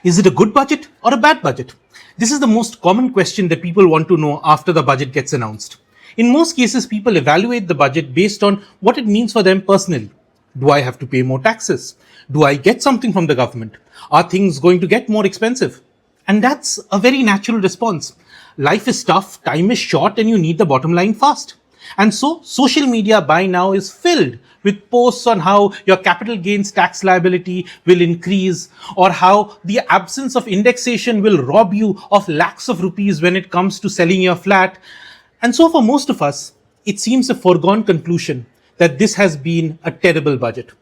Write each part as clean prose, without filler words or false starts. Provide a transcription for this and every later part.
Is it a good budget or a bad budget? This is the most common question that people want to know after the budget gets announced. In most cases, people evaluate the budget based on what it means for them personally. Do I have to pay more taxes? Do I get something from the government? Are things going to get more expensive? And that's a very natural response. Life is tough, time is short, and you need the bottom line fast. And so, social media by now is filled with posts on how your capital gains tax liability will increase, or how the absence of indexation will rob you of lakhs of rupees when it comes to selling your flat. And so, for most of us, it seems a foregone conclusion that this has been a terrible budget.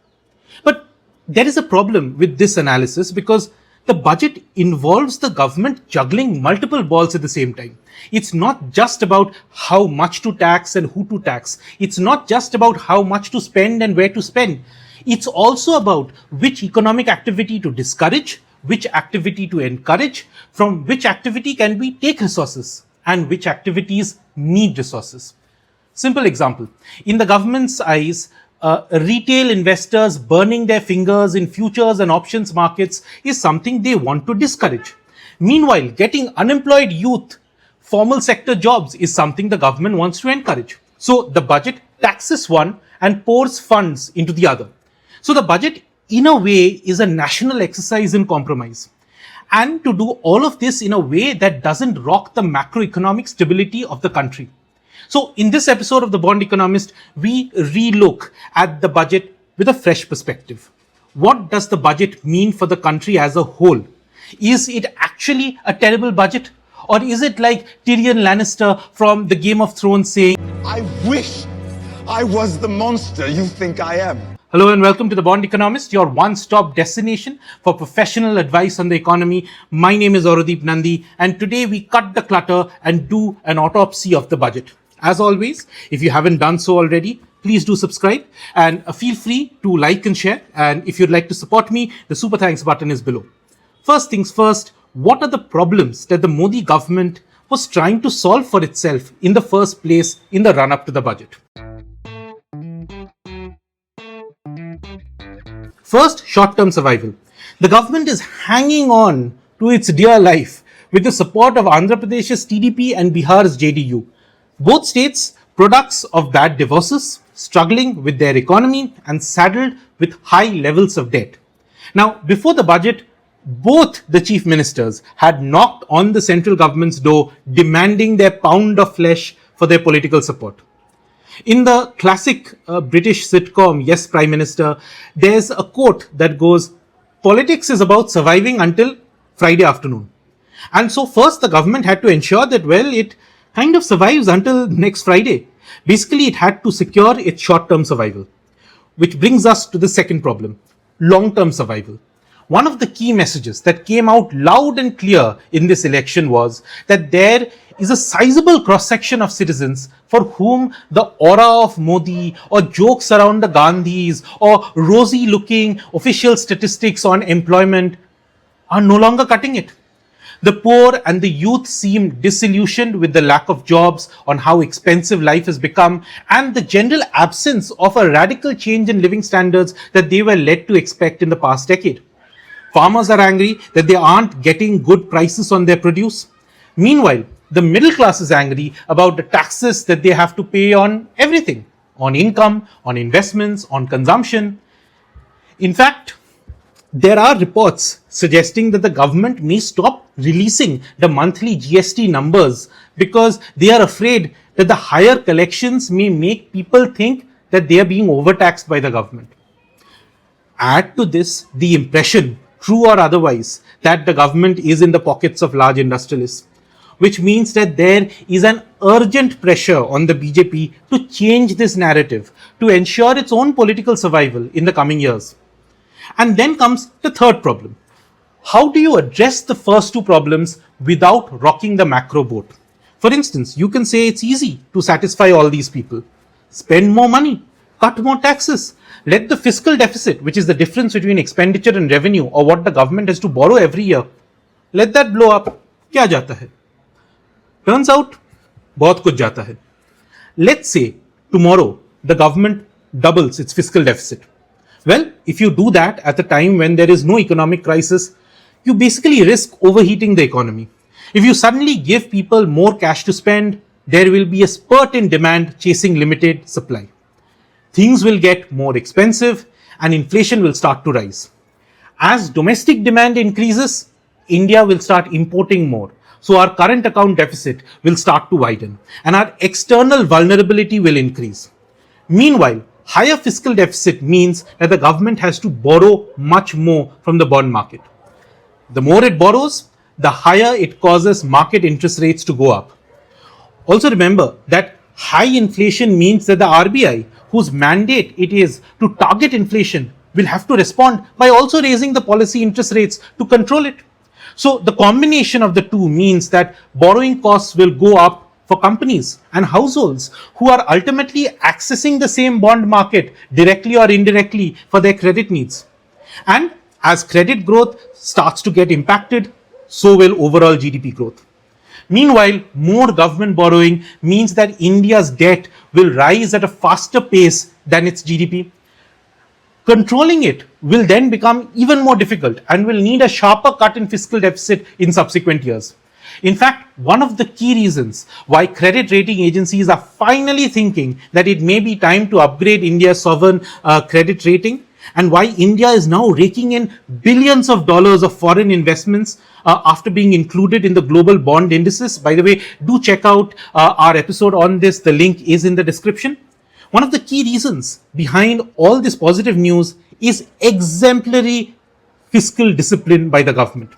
But there is a problem with this analysis because the budget involves the government juggling multiple balls at the same time. It's not just about how much to tax and who to tax. It's not just about how much to spend and where to spend. It's also about which economic activity to discourage, which activity to encourage, from which activity can we take resources, and which activities need resources. Simple example. In the government's eyes, retail investors burning their fingers in futures and options markets is something they want to discourage. Meanwhile, getting unemployed youth formal sector jobs is something the government wants to encourage. So the budget taxes one and pours funds into the other. So the budget, in a way, is a national exercise in compromise. And to do all of this in a way that doesn't rock the macroeconomic stability of the country. So in this episode of The Bond Economist, we relook at the budget with a fresh perspective. What does the budget mean for the country as a whole? Is it actually a terrible budget? Or is it like Tyrion Lannister from the Game of Thrones saying, I wish I was the monster you think I am. Hello and welcome to The Bond Economist, your one-stop destination for professional advice on the economy. My name is Aurodeep Nandi, and today we cut the clutter and do an autopsy of the budget. As always, if you haven't done so already, please do subscribe and feel free to like and share. And if you'd like to support me, the super thanks button is below. First things first, what are the problems that the Modi government was trying to solve for itself in the first place in the run-up to the budget? First, short-term survival. The government is hanging on to its dear life with the support of Andhra Pradesh's TDP and Bihar's JDU. Both states, products of bad divorces, struggling with their economy and saddled with high levels of debt. Now, before the budget, both the chief ministers had knocked on the central government's door demanding their pound of flesh for their political support. In the classic British sitcom, Yes, Prime Minister, there's a quote that goes, politics is about surviving until Friday afternoon. And so first the government had to ensure that, well, it kind of survives until next Friday. Basically, it had to secure its short-term survival. Which brings us to the second problem, long-term survival. One of the key messages that came out loud and clear in this election was that there is a sizable cross-section of citizens for whom the aura of Modi or jokes around the Gandhis or rosy-looking official statistics on employment are no longer cutting it. The poor and the youth seem disillusioned with the lack of jobs, on how expensive life has become, and the general absence of a radical change in living standards that they were led to expect in the past decade. Farmers are angry that they aren't getting good prices on their produce. Meanwhile, the middle class is angry about the taxes that they have to pay on everything, on income, on investments, on consumption. In fact, there are reports suggesting that the government may stop releasing the monthly GST numbers because they are afraid that the higher collections may make people think that they are being overtaxed by the government. Add to this the impression, true or otherwise, that the government is in the pockets of large industrialists, which means that there is an urgent pressure on the BJP to change this narrative to ensure its own political survival in the coming years. And then comes the third problem. How do you address the first two problems without rocking the macro boat? For instance, you can say it's easy to satisfy all these people. Spend more money, cut more taxes, let the fiscal deficit, which is the difference between expenditure and revenue or what the government has to borrow every year, let that blow up. क्या जाता है? Turns out, बहुत कुछ जाता है. Let's say tomorrow the government doubles its fiscal deficit. Well, if you do that at a time when there is no economic crisis, you basically risk overheating the economy. If you suddenly give people more cash to spend, there will be a spurt in demand chasing limited supply. Things will get more expensive and inflation will start to rise. As domestic demand increases, India will start importing more. So our current account deficit will start to widen and our external vulnerability will increase. Meanwhile, higher fiscal deficit means that the government has to borrow much more from the bond market. The more it borrows, the higher it causes market interest rates to go up. Also remember that high inflation means that the RBI, whose mandate it is to target inflation, will have to respond by also raising the policy interest rates to control it. So the combination of the two means that borrowing costs will go up for companies and households who are ultimately accessing the same bond market directly or indirectly for their credit needs. And as credit growth starts to get impacted, so will overall GDP growth. Meanwhile, more government borrowing means that India's debt will rise at a faster pace than its GDP. Controlling it will then become even more difficult and will need a sharper cut in fiscal deficit in subsequent years. In fact, one of the key reasons why credit rating agencies are finally thinking that it may be time to upgrade India's sovereign credit rating and why India is now raking in billions of dollars of foreign investments after being included in the global bond indices. By the way, do check out our episode on this. The link is in the description. One of the key reasons behind all this positive news is exemplary fiscal discipline by the government.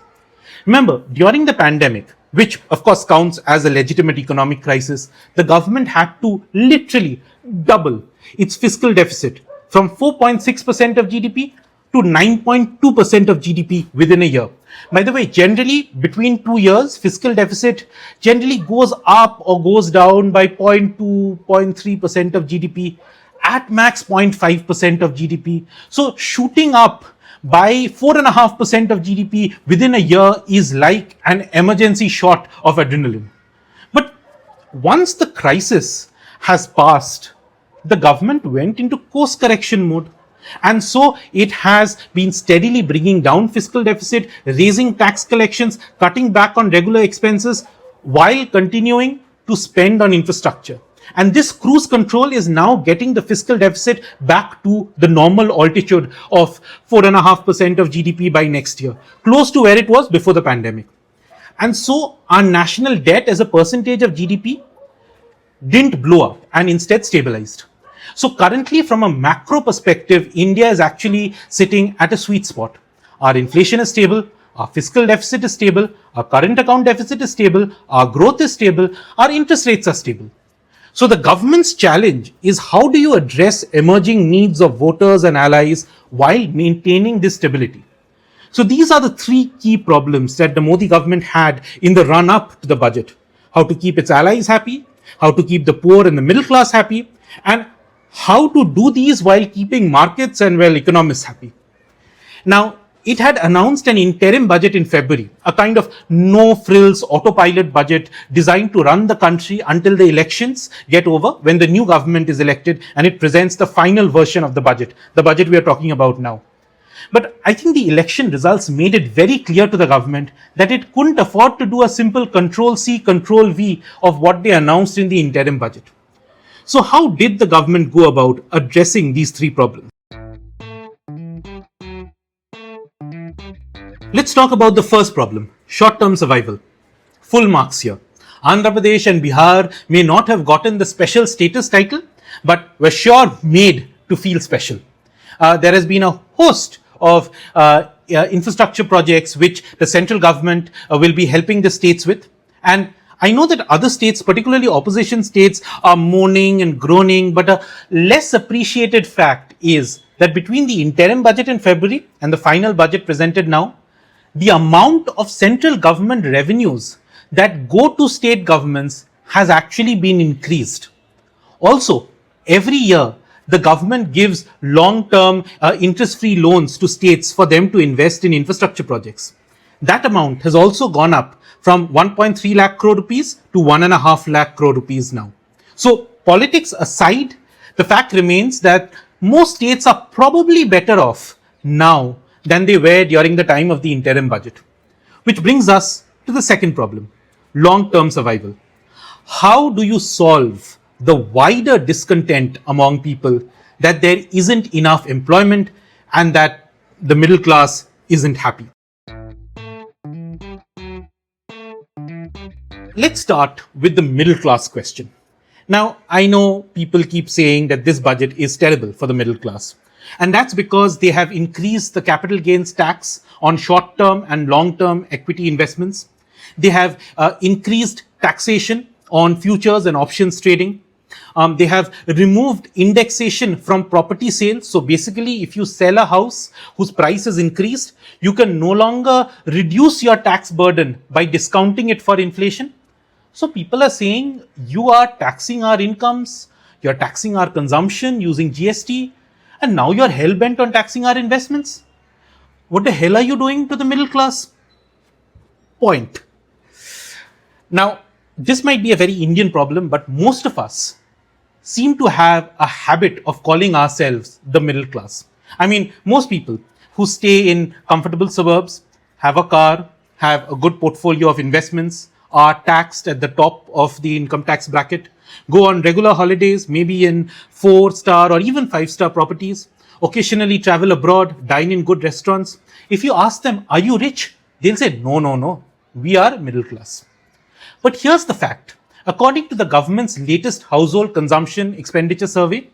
Remember, during the pandemic, which of course counts as a legitimate economic crisis, the government had to literally double its fiscal deficit from 4.6% of GDP to 9.2% of GDP within a year. By the way, generally between 2 years, fiscal deficit generally goes up or goes down by 0.2, 0.3% of GDP, at max 0.5% of GDP. So shooting up by 4.5% of GDP within a year is like an emergency shot of adrenaline. But once the crisis has passed, the government went into course correction mode. And so it has been steadily bringing down fiscal deficit, raising tax collections, cutting back on regular expenses while continuing to spend on infrastructure. And this cruise control is now getting the fiscal deficit back to the normal altitude of 4.5% of GDP by next year, close to where it was before the pandemic. And so our national debt as a percentage of GDP didn't blow up and instead stabilized. So currently, from a macro perspective, India is actually sitting at a sweet spot. Our inflation is stable, our fiscal deficit is stable, our current account deficit is stable, our growth is stable, our interest rates are stable. So the government's challenge is how do you address emerging needs of voters and allies while maintaining this stability? So these are the three key problems that the Modi government had in the run-up to the budget. How to keep its allies happy, how to keep the poor and the middle class happy, and how to do these while keeping markets and, well, economists happy. Now, it had announced an interim budget in February, a kind of no-frills autopilot budget designed to run the country until the elections get over when the new government is elected and it presents the final version of the budget we are talking about now. But I think the election results made it very clear to the government that it couldn't afford to do a simple Control-C, Control-V of what they announced in the interim budget. So how did the government go about addressing these three problems? Let's talk about the first problem, short-term survival. Full marks here. Andhra Pradesh and Bihar may not have gotten the special status title, but were sure made to feel special. There has been a host of infrastructure projects which the central government will be helping the states with. And I know that other states, particularly opposition states, are moaning and groaning, but a less appreciated fact is that between the interim budget in February and the final budget presented now, the amount of central government revenues that go to state governments has actually been increased. Also, every year, the government gives long-term interest-free loans to states for them to invest in infrastructure projects. That amount has also gone up from 1.3 lakh crore rupees to 1.5 lakh crore rupees now. So politics aside, the fact remains that most states are probably better off now than they were during the time of the interim budget. Which brings us to the second problem, long-term survival. How do you solve the wider discontent among people that there isn't enough employment and that the middle class isn't happy? Let's start with the middle class question. Now, I know people keep saying that this budget is terrible for the middle class. And that's because they have increased the capital gains tax on short-term and long-term equity investments. They have increased taxation on futures and options trading. They have removed indexation from property sales. So basically, if you sell a house whose price has increased, you can no longer reduce your tax burden by discounting it for inflation. So people are saying, you are taxing our incomes, you're taxing our consumption using GST, and now you're hell-bent on taxing our investments. What the hell are you doing to the middle class? Point. Now, this might be a very Indian problem, but most of us seem to have a habit of calling ourselves the middle class. I mean, most people who stay in comfortable suburbs, have a car, have a good portfolio of investments, are taxed at the top of the income tax bracket, go on regular holidays, maybe in 4-star or even 5-star properties, occasionally travel abroad, dine in good restaurants. If you ask them, are you rich? They'll say, no, we are middle class. But here's the fact. According to the government's latest household consumption expenditure survey,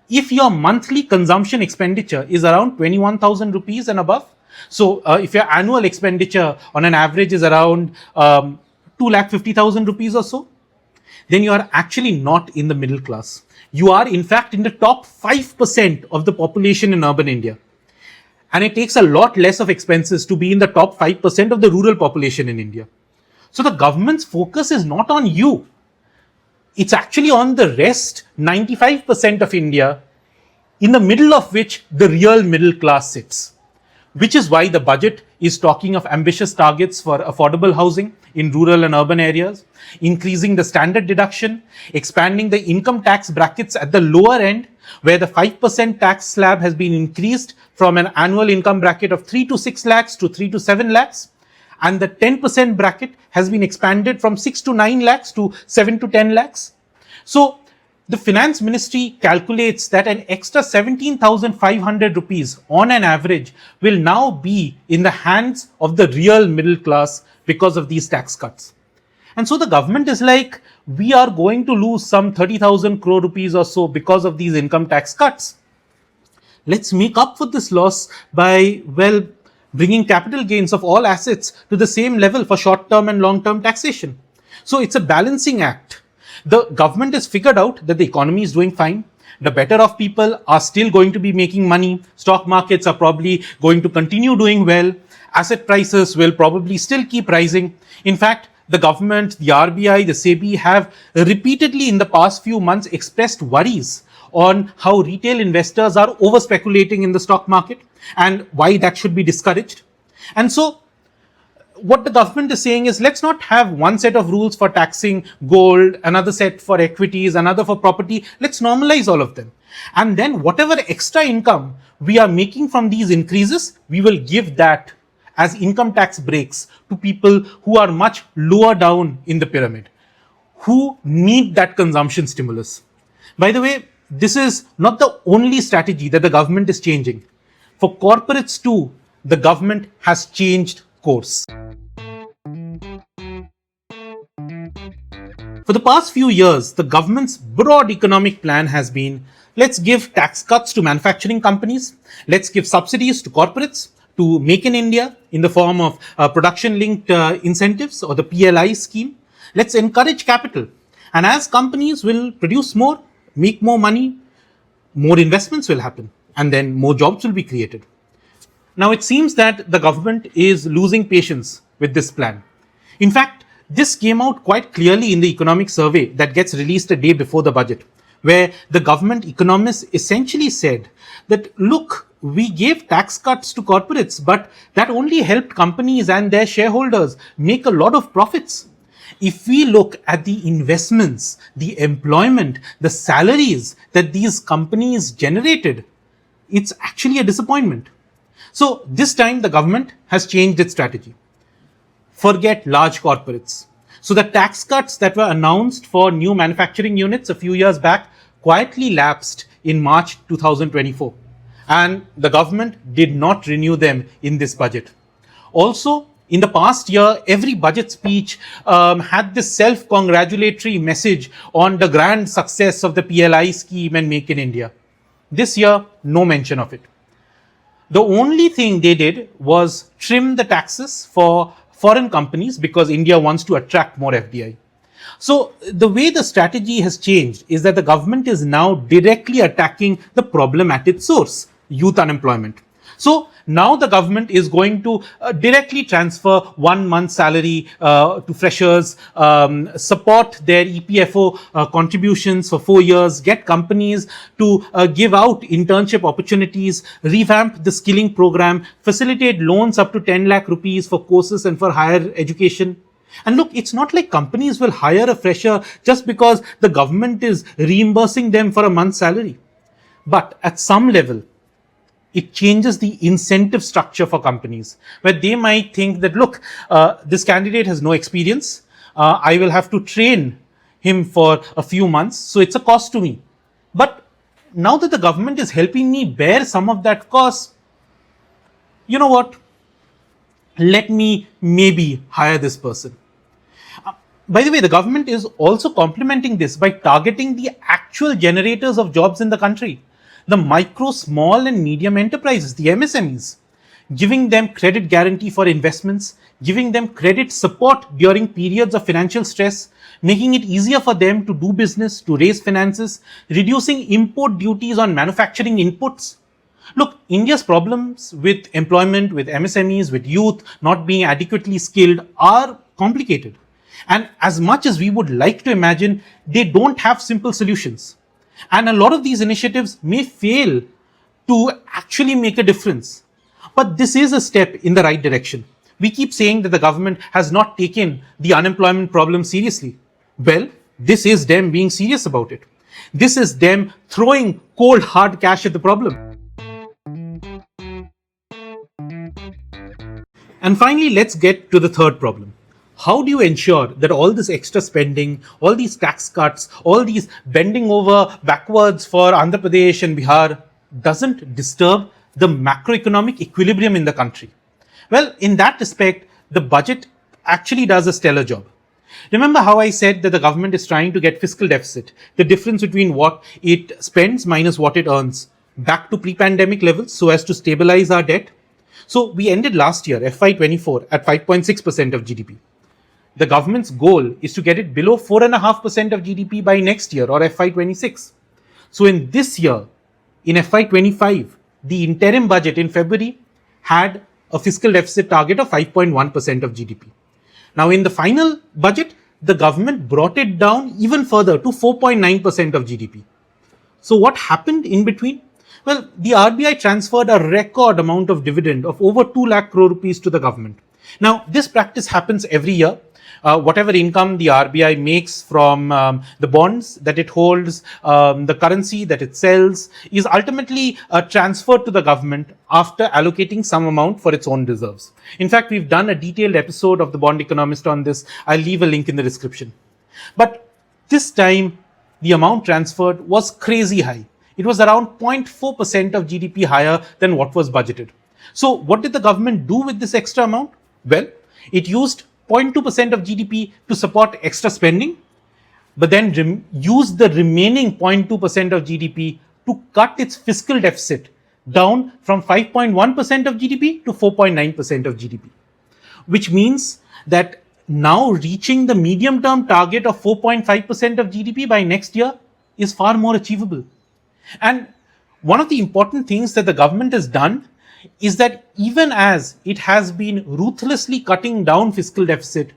if your monthly consumption expenditure is around 21,000 rupees and above, so if your annual expenditure on an average is around 2,50,000 rupees or so, then you are actually not in the middle class. You are in fact in the top 5% of the population in urban India. And it takes a lot less of expenses to be in the top 5% of the rural population in India. So the government's focus is not on you. It's actually on the rest, 95% of India, in the middle of which the real middle class sits. Which is why the budget is talking of ambitious targets for affordable housing in rural and urban areas, increasing the standard deduction, expanding the income tax brackets at the lower end, where the 5% tax slab has been increased from an annual income bracket of 3 to 6 lakhs to 3 to 7 lakhs, and the 10% bracket has been expanded from 6 to 9 lakhs to 7 to 10 lakhs. So the finance ministry calculates that an extra 17,500 rupees on an average will now be in the hands of the real middle class because of these tax cuts. And so the government is like, we are going to lose some 30,000 crore rupees or so because of these income tax cuts. Let's make up for this loss by, bringing capital gains of all assets to the same level for short-term and long-term taxation. So it's a balancing act. The government has figured out that the economy is doing fine. The better off people are still going to be making money. Stock markets are probably going to continue doing well. Asset prices will probably still keep rising. In fact, the government, the RBI, the SEBI have repeatedly in the past few months expressed worries on how retail investors are over speculating in the stock market and why that should be discouraged. And so what the government is saying is, let's not have one set of rules for taxing gold, another set for equities, another for property. Let's normalize all of them. And then whatever extra income we are making from these increases, we will give that as income tax breaks to people who are much lower down in the pyramid, who need that consumption stimulus. By the way, this is not the only strategy that the government is changing. For corporates too, the government has changed course. For the past few years, the government's broad economic plan has been, let's give tax cuts to manufacturing companies, let's give subsidies to corporates, to Make in India in the form of production-linked incentives or the PLI scheme. Let's encourage capital. And as companies will produce more, make more money, more investments will happen, and then more jobs will be created. Now, it seems that the government is losing patience with this plan. In fact, this came out quite clearly in the economic survey that gets released a day before the budget, where the government economists essentially said that, look, we gave tax cuts to corporates, but that only helped companies and their shareholders make a lot of profits. If we look at the investments, the employment, the salaries that these companies generated, it's actually a disappointment. So this time the government has changed its strategy. forget large corporates. So the tax cuts that were announced for new manufacturing units a few years back quietly lapsed in March 2024. And the government did not renew them in this budget. Also, in the past year, every budget speech had this self-congratulatory message on the grand success of the PLI scheme and Make in India. This year, no mention of it. The only thing they did was trim the taxes for foreign companies because India wants to attract more FDI. So the way the strategy has changed is that the government is now directly attacking the problem at its source, youth unemployment. So now the government is going to directly transfer 1 month's salary to freshers, support their EPFO contributions for 4 years, get companies to give out internship opportunities, revamp the skilling program, facilitate loans up to 10 lakh rupees for courses and for higher education. And look, it's not like companies will hire a fresher just because the government is reimbursing them for a month's salary. But at some level, it changes the incentive structure for companies where they might think that, look, this candidate has no experience. I will have to train him for a few months. So it's a cost to me. But now that the government is helping me bear some of that cost, you know what? Let me maybe hire this person. By the way, the government is also complementing this by targeting the actual generators of jobs in the country. The micro, small and medium enterprises, the MSMEs, giving them credit guarantee for investments, giving them credit support during periods of financial stress, making it easier for them to do business, to raise finances, reducing import duties on manufacturing inputs. Look, India's problems with employment, with MSMEs, with youth not being adequately skilled are complicated. And as much as we would like to imagine, they don't have simple solutions. And a lot of these initiatives may fail to actually make a difference. But this is a step in the right direction. We keep saying that the government has not taken the unemployment problem seriously. Well, this is them being serious about it. This is them throwing cold, hard cash at the problem. And finally, let's get to the third problem. How do you ensure that all this extra spending, all these tax cuts, all these bending over backwards for Andhra Pradesh and Bihar doesn't disturb the macroeconomic equilibrium in the country? Well, in that respect, the budget actually does a stellar job. Remember how I said that the government is trying to get fiscal deficit, the difference between what it spends minus what it earns, back to pre-pandemic levels so as to stabilize our debt? So we ended last year, FY24, at 5.6% of GDP. The government's goal is to get it below 4.5% of GDP by next year or FY26. So in this year, in FY25, the interim budget in February had a fiscal deficit target of 5.1% of GDP. Now in the final budget, the government brought it down even further to 4.9% of GDP. So what happened in between? Well, the RBI transferred a record amount of dividend of over 2 lakh crore rupees to the government. Now, this practice happens every year. Whatever income the RBI makes from the bonds that it holds, the currency that it sells, is ultimately transferred to the government after allocating some amount for its own reserves. In fact, we've done a detailed episode of The Bond Economist on this. I'll leave a link in the description. But this time, the amount transferred was crazy high. It was around 0.4% of GDP higher than what was budgeted. So what did the government do with this extra amount? Well, it used 0.2% of GDP to support extra spending, but then used the remaining 0.2% of GDP to cut its fiscal deficit down from 5.1% of GDP to 4.9% of GDP, which means that now reaching the medium-term target of 4.5% of GDP by next year is far more achievable. And one of the important things that the government has done is that even as it has been ruthlessly cutting down fiscal deficit,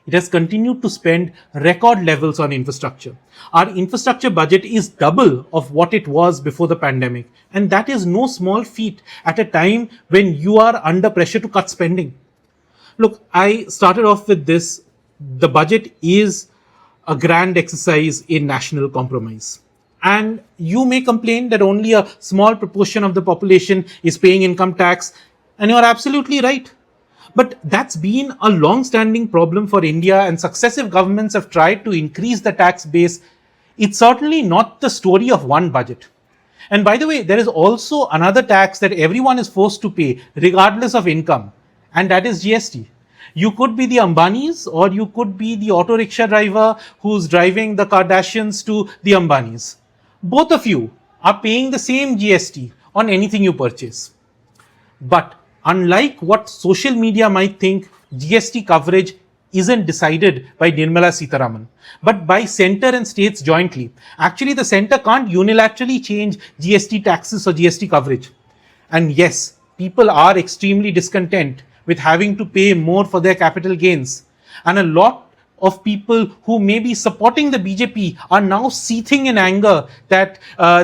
it has continued to spend record levels on infrastructure. Our infrastructure budget is double of what it was before the pandemic. And that is no small feat at a time when you are under pressure to cut spending. Look, I started off with this. The budget is a grand exercise in national compromise. And you may complain that only a small proportion of the population is paying income tax, and you are absolutely right. But that's been a long-standing problem for India, and successive governments have tried to increase the tax base. It's certainly not the story of one budget. And by the way, there is also another tax that everyone is forced to pay, regardless of income, and that is GST. You could be the Ambanis, or you could be the auto rickshaw driver who's driving the Kardashians to the Ambanis. Both of you are paying the same GST on anything you purchase. But unlike what social media might think, GST coverage isn't decided by Nirmala Sitharaman, but by centre and states jointly. Actually, the centre can't unilaterally change GST taxes or GST coverage. And yes, people are extremely discontent with having to pay more for their capital gains. And a lot of people who may be supporting the BJP are now seething in anger that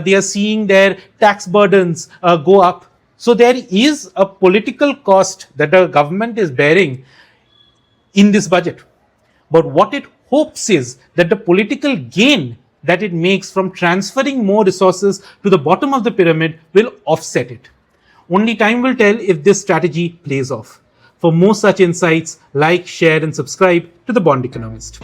they are seeing their tax burdens go up. So there is a political cost that the government is bearing in this budget. But what it hopes is that the political gain that it makes from transferring more resources to the bottom of the pyramid will offset it. Only time will tell if this strategy plays off. For more such insights, like, share, and subscribe to The Bond Economist.